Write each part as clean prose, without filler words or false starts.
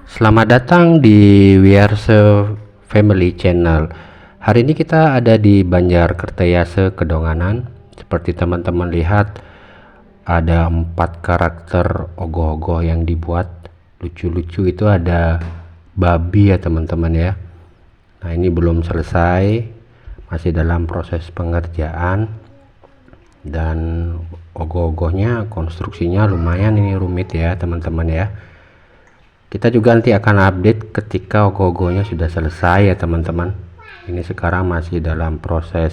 Selamat datang di Wierse Family Channel. Hari ini kita ada di Banjarkertayase Kedonganan. Seperti teman-teman lihat, ada 4 karakter ogoh-ogoh yang dibuat lucu-lucu. Itu ada babi ya teman-teman ya. Nah, ini belum selesai, masih dalam proses pengerjaan, dan ogoh-ogohnya konstruksinya lumayan ini rumit ya teman-teman ya. Kita juga nanti akan update ketika ogoh-ogohnya sudah selesai ya teman-teman. Ini sekarang masih dalam proses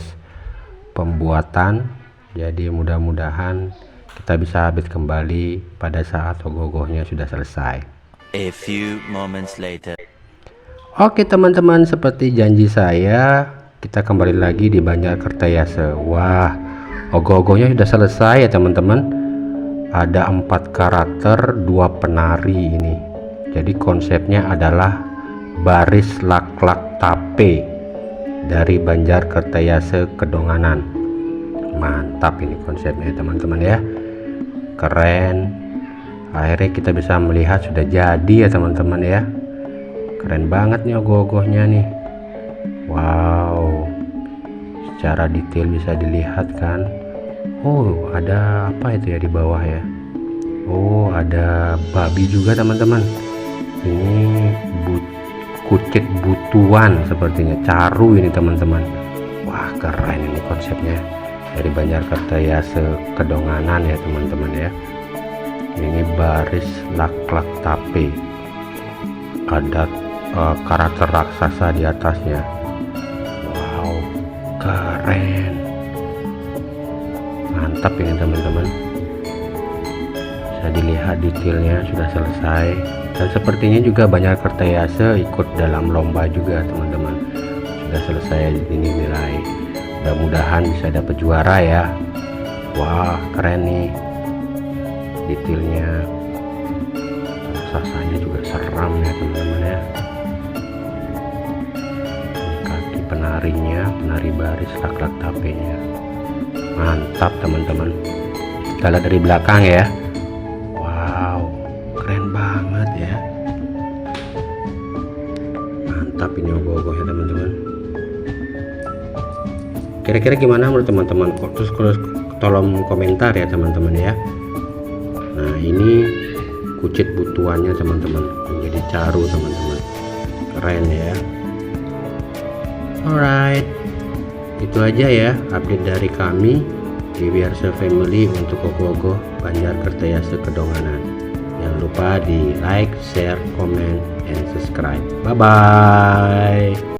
pembuatan, jadi mudah-mudahan kita bisa update kembali pada saat ogoh-ogohnya sudah selesai. A few moments later. Oke teman-teman, seperti janji saya, kita kembali lagi di Banjarkertayase. Wah, ogoh-ogohnya sudah selesai ya teman-teman. Ada 4 karakter, 2 penari ini. Jadi konsepnya adalah baris laklak tape dari Banjarkertayase Kedonganan. Mantap ini konsepnya teman-teman ya, keren. Akhirnya kita bisa melihat sudah jadi ya teman-teman ya. Keren banget nih ogoh-ogohnya nih. Wow, secara detail bisa dilihat kan. Oh, ada apa itu ya di bawah ya. Oh, ada babi juga teman-teman. Ini kucit butuan sepertinya, caru ini teman-teman. Wah, keren ini konsepnya dari Banjarkertayase Kedonganan ya teman-teman ya. Ini baris laklak tape, ada karakter raksasa di atasnya. Wow, keren, mantap ini teman-teman. Bisa dilihat detailnya sudah selesai, dan sepertinya juga Banjarkertayase ikut dalam lomba juga teman-teman. Sudah selesai dinilai, mudah-mudahan bisa dapat juara ya. Wah, keren nih detailnya, raksasanya juga seram ya teman-teman ya. Kaki penarinya, penari baris laklak tapenya, mantap teman-teman. Kita lihat dari belakang ya. Keren banget ya, mantap ini ogoh-ogohnya teman-teman. Kira-kira gimana menurut teman-teman? Terus tolong komentar ya teman-teman ya. Nah, ini kucit butuannya teman-teman, menjadi caru teman-teman, keren ya. Alright, itu aja ya update dari kami di Wierse Family untuk ogoh-ogoh Banjarkertayase Kedonganan. Jangan lupa di like, share, comment, and subscribe. Bye bye.